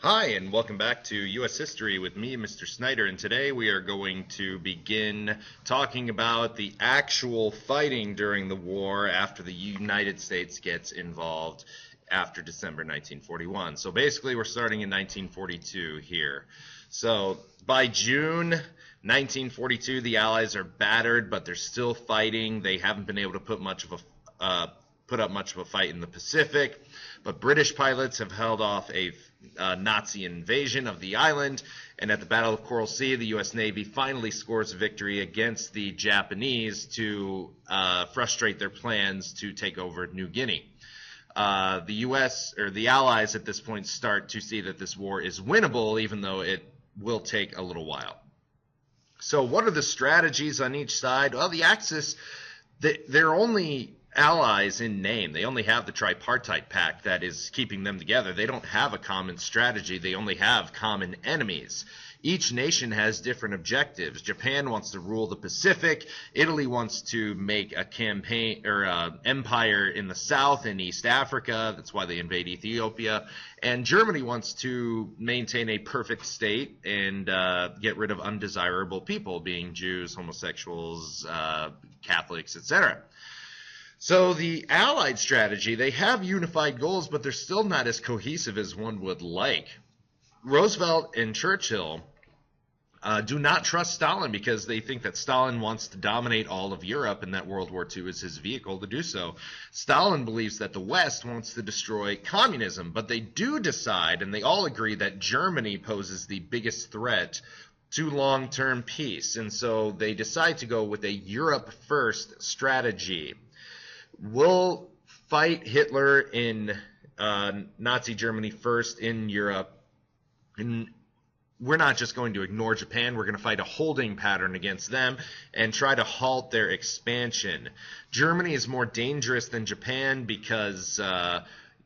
Hi, and welcome back to U.S. History with me, Mr. Snyder, and today we are going to begin talking about the actual fighting during the war after the United States gets involved after December 1941. So basically we're starting in 1942 here. So by June 1942, the Allies are battered, but they're still fighting. They haven't been able to put up much of a fight in the Pacific, but British pilots have held off a Nazi invasion of the island, and at the Battle of Coral Sea, the U.S. Navy finally scores a victory against the Japanese to frustrate their plans to take over New Guinea. The U.S. or the Allies at this point start to see that this war is winnable, even though it will take a little while. So what are the strategies on each side? Well, the Axis, they're only allies in name. They only have the tripartite pact that is keeping them together. They don't have a common strategy. They only have common enemies. Each nation has different objectives. Japan wants to rule the Pacific. Italy wants to make a campaign or empire in the South and East Africa. That's why they invade Ethiopia. And Germany wants to maintain a perfect state and get rid of undesirable people, being Jews, homosexuals, Catholics, etc. So the Allied strategy, they have unified goals, but they're still not as cohesive as one would like. Roosevelt and Churchill do not trust Stalin because they think that Stalin wants to dominate all of Europe and that World War II is his vehicle to do so. Stalin believes that the West wants to destroy communism, but they do decide, and they all agree, that Germany poses the biggest threat to long-term peace. And so they decide to go with a Europe-first strategy. We'll fight Hitler in Nazi Germany first in Europe, and we're not just going to ignore Japan. We're going to fight a holding pattern against them and try to halt their expansion. Germany is more dangerous than Japan because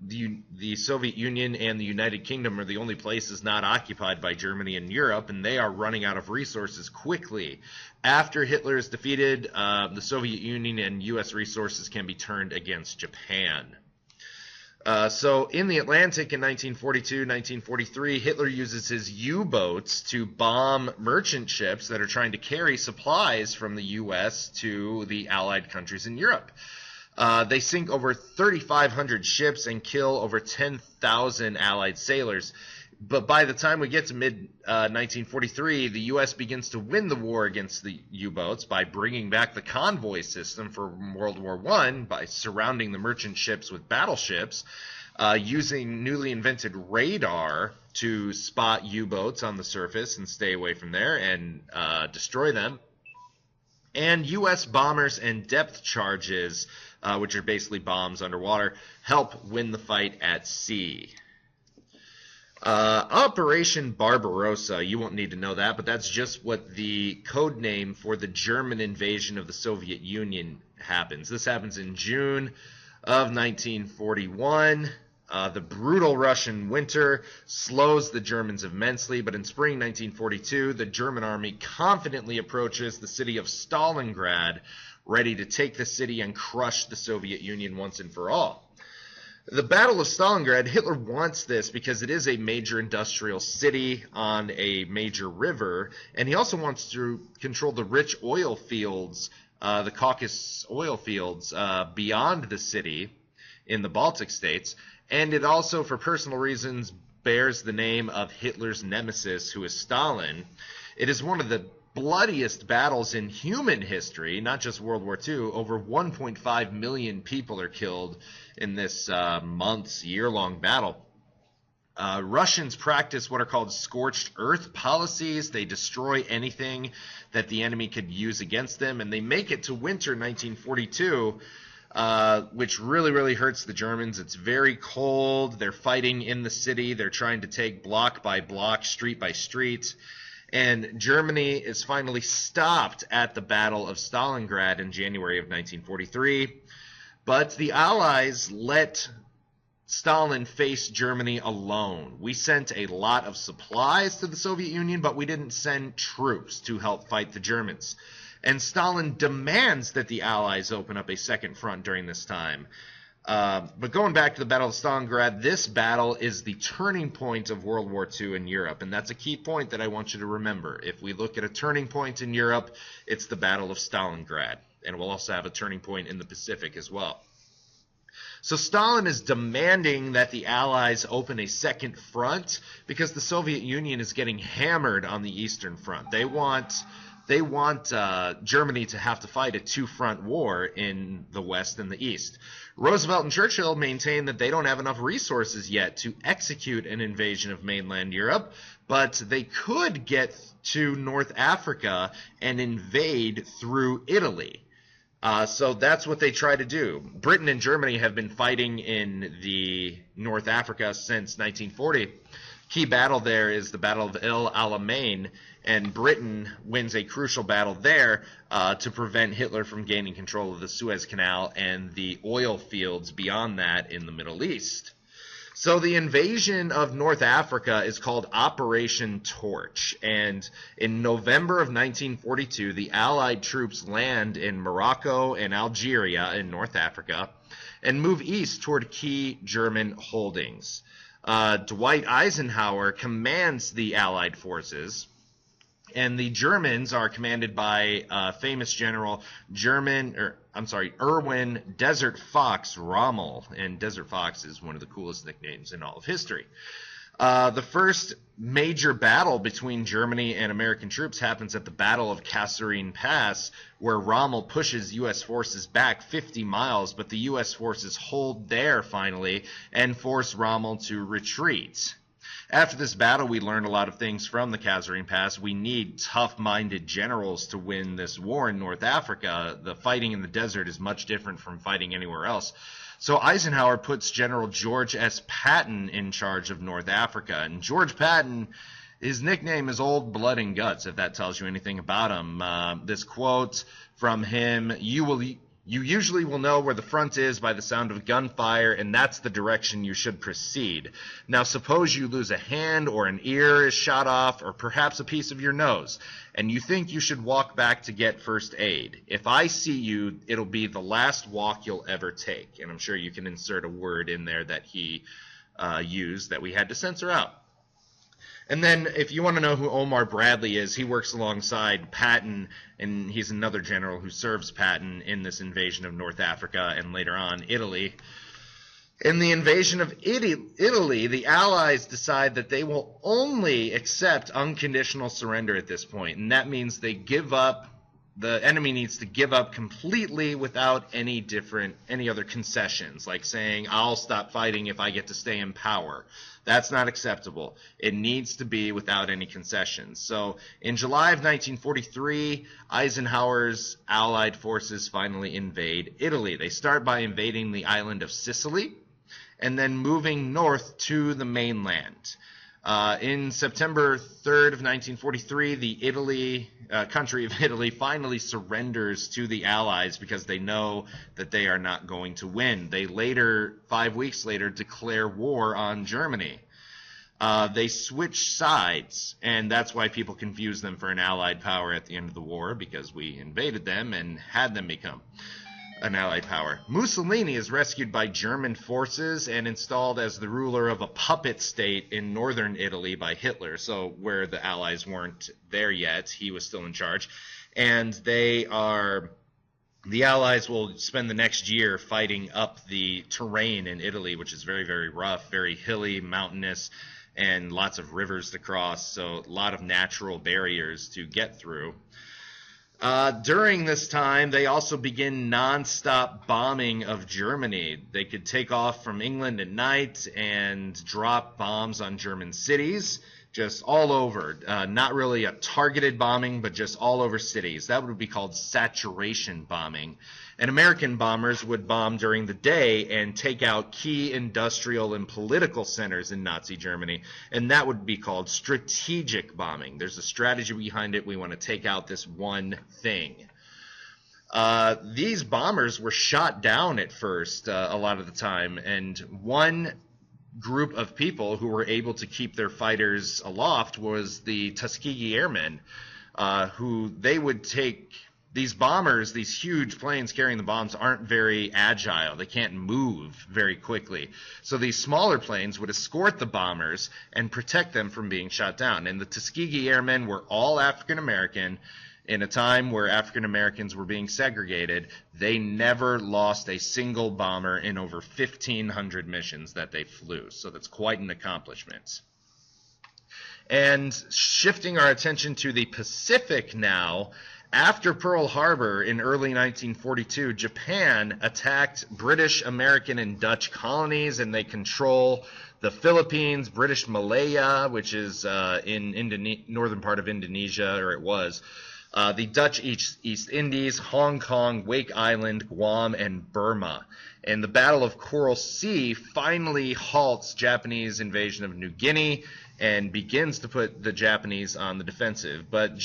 the Soviet Union and the United Kingdom are the only places not occupied by Germany in Europe, and they are running out of resources quickly. After Hitler is defeated, the Soviet Union and U.S. resources can be turned against Japan. So in the Atlantic in 1942-1943, Hitler uses his U-boats to bomb merchant ships that are trying to carry supplies from the U.S. to the Allied countries in Europe. They sink over 3,500 ships and kill over 10,000 Allied sailors. But by the time we get to mid-1943, the U.S. begins to win the war against the U-boats by bringing back the convoy system from World War I by surrounding the merchant ships with battleships, using newly invented radar to spot U-boats on the surface and stay away from there and destroy them. And U.S. bombers and depth charges, which are basically bombs underwater, help win the fight at sea. Operation Barbarossa, you won't need to know that, but that's just what the code name for the German invasion of the Soviet Union happens. This happens in June of 1941. The brutal Russian winter slows the Germans immensely, but in spring 1942, the German army confidently approaches the city of Stalingrad, ready to take the city and crush the Soviet Union once and for all. The Battle of Stalingrad, Hitler wants this because it is a major industrial city on a major river, and he also wants to control the rich oil fields, the Caucasus oil fields beyond the city in the Baltic states, and it also, for personal reasons, bears the name of Hitler's nemesis, who is Stalin. It is one of the bloodiest battles in human history, not just World War II. Over 1.5 million people are killed in this year-long battle. Russians practice what are called scorched earth policies. They destroy anything that the enemy could use against them, and they make it to winter 1942, which really, really hurts the Germans. It's very cold. They're fighting in the city. They're trying to take block by block, street by street. And Germany is finally stopped at the Battle of Stalingrad in January of 1943. But the Allies let Stalin face Germany alone. We sent a lot of supplies to the Soviet Union, but we didn't send troops to help fight the Germans. And Stalin demands that the Allies open up a second front during this time. But going back to the Battle of Stalingrad, this battle is the turning point of World War II in Europe, and that's a key point that I want you to remember. If we look at a turning point in Europe, it's the Battle of Stalingrad, and we'll also have a turning point in the Pacific as well. So Stalin is demanding that the Allies open a second front because the Soviet Union is getting hammered on the Eastern Front. They want Germany to have to fight a two-front war in the West and the East. Roosevelt and Churchill maintain that they don't have enough resources yet to execute an invasion of mainland Europe, but they could get to North Africa and invade through Italy. So that's what they try to do. Britain and Germany have been fighting in the North Africa since 1940. Key battle there is the Battle of El Alamein, and Britain wins a crucial battle there to prevent Hitler from gaining control of the Suez Canal and the oil fields beyond that in the Middle East. So the invasion of North Africa is called Operation Torch, and in November of 1942, the Allied troops land in Morocco and Algeria in North Africa and move east toward key German holdings. Dwight Eisenhower commands the Allied forces, and the Germans are commanded by famous general Erwin Desert Fox Rommel, and Desert Fox is one of the coolest nicknames in all of history. The first major battle between Germany and American troops happens at the Battle of Kasserine Pass, where Rommel pushes U.S. forces back 50 miles, but the U.S. forces hold there finally and force Rommel to retreat. After this battle, we learned a lot of things from the Kasserine Pass. We need tough-minded generals to win this war in North Africa. The fighting in the desert is much different from fighting anywhere else. So Eisenhower puts General George S. Patton in charge of North Africa. And George Patton, his nickname is Old Blood and Guts, if that tells you anything about him. This quote from him, You usually will know where the front is by the sound of gunfire, and that's the direction you should proceed. Now suppose you lose a hand or an ear is shot off or perhaps a piece of your nose, and you think you should walk back to get first aid. If I see you, it'll be the last walk you'll ever take. And I'm sure you can insert a word in there that he used that we had to censor out. And then if you want to know who Omar Bradley is, he works alongside Patton, and he's another general who serves Patton in this invasion of North Africa and later on Italy. In the invasion of Italy, the Allies decide that they will only accept unconditional surrender at this point, and that means they give up. The enemy needs to give up completely without any other concessions, like saying, I'll stop fighting if I get to stay in power. That's not acceptable. It needs to be without any concessions. So in July of 1943, Eisenhower's Allied forces finally invade Italy. They start by invading the island of Sicily and then moving north to the mainland. In September 3rd of 1943, the country of Italy finally surrenders to the Allies because they know that they are not going to win. They later, 5 weeks later, declare war on Germany. They switch sides, and that's why people confuse them for an Allied power at the end of the war, because we invaded them and had them become an Allied power. Mussolini is rescued by German forces and installed as the ruler of a puppet state in northern Italy by Hitler. So where the Allies weren't there yet, he was still in charge. And the Allies will spend the next year fighting up the terrain in Italy, which is very, very rough, very hilly, mountainous, and lots of rivers to cross. So a lot of natural barriers to get through. During this time, they also begin nonstop bombing of Germany. They could take off from England at night and drop bombs on German cities, just all over. Not really a targeted bombing, but just all over cities. That would be called saturation bombing. And American bombers would bomb during the day and take out key industrial and political centers in Nazi Germany, and that would be called strategic bombing. There's a strategy behind it. We want to take out this one thing. These bombers were shot down at first a lot of the time, and one group of people who were able to keep their fighters aloft was the Tuskegee Airmen, who they would take these bombers, these huge planes carrying the bombs, aren't very agile. They can't move very quickly. So these smaller planes would escort the bombers and protect them from being shot down. And the Tuskegee Airmen were all African American. In a time where African Americans were being segregated, they never lost a single bomber in over 1,500 missions that they flew. So that's quite an accomplishment. And shifting our attention to the Pacific now, after Pearl Harbor in early 1942, Japan attacked British, American, and Dutch colonies, and they control the Philippines, British Malaya, which is in northern part of Indonesia, or it was, the Dutch East Indies, Hong Kong, Wake Island, Guam, and Burma. And the Battle of Coral Sea finally halts Japanese invasion of New Guinea and begins to put the Japanese on the defensive. But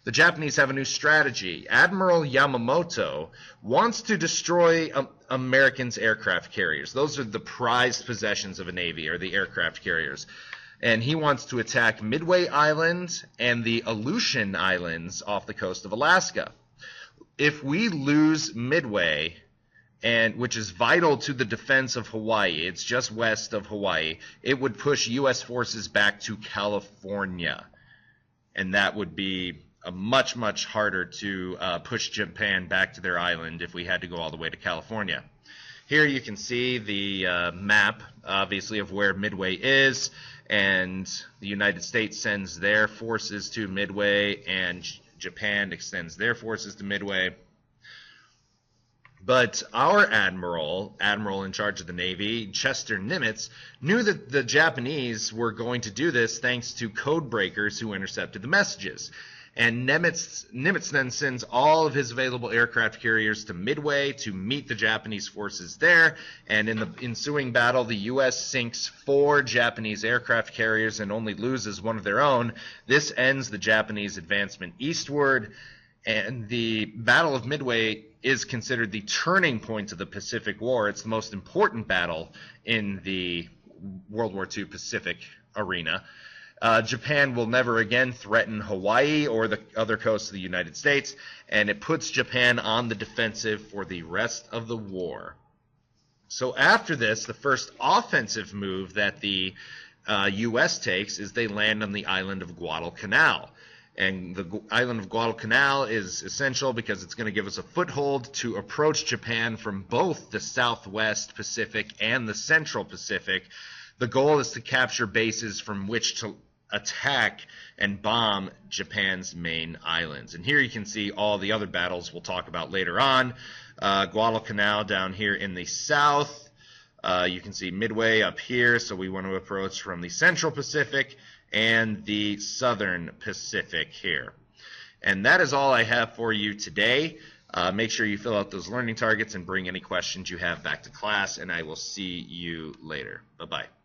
the Japanese have a new strategy. Admiral Yamamoto wants to destroy Americans' aircraft carriers. Those are the prized possessions of a navy, or the aircraft carriers. And he wants to attack Midway Island and the Aleutian Islands off the coast of Alaska. If we lose Midway, which is vital to the defense of Hawaii, it's just west of Hawaii, it would push U.S. forces back to California. And that would be much, much harder to push Japan back to their island if we had to go all the way to California. Here you can see the map, obviously, of where Midway is, and the United States sends their forces to Midway, and Japan extends their forces to Midway. But our admiral in charge of the Navy, Chester Nimitz, knew that the Japanese were going to do this thanks to code breakers who intercepted the messages. And Nimitz then sends all of his available aircraft carriers to Midway to meet the Japanese forces there. And in the ensuing battle, the U.S. sinks 4 Japanese aircraft carriers and only loses one of their own. This ends the Japanese advancement eastward. And the Battle of Midway is considered the turning point of the Pacific War. It's the most important battle in the World War II Pacific arena. Japan will never again threaten Hawaii or the other coasts of the United States, and it puts Japan on the defensive for the rest of the war. So after this, the first offensive move that the U.S. takes is they land on the island of Guadalcanal. And the island of Guadalcanal is essential because it's going to give us a foothold to approach Japan from both the Southwest Pacific and the Central Pacific. The goal is to capture bases from which to attack and bomb Japan's main islands. And here you can see all the other battles we'll talk about later on. Guadalcanal down here in the south. You can see Midway up here, so we want to approach from the Central Pacific and the Southern Pacific here. And that is all I have for you today. Make sure you fill out those learning targets and bring any questions you have back to class, and I will see you later. Bye-bye.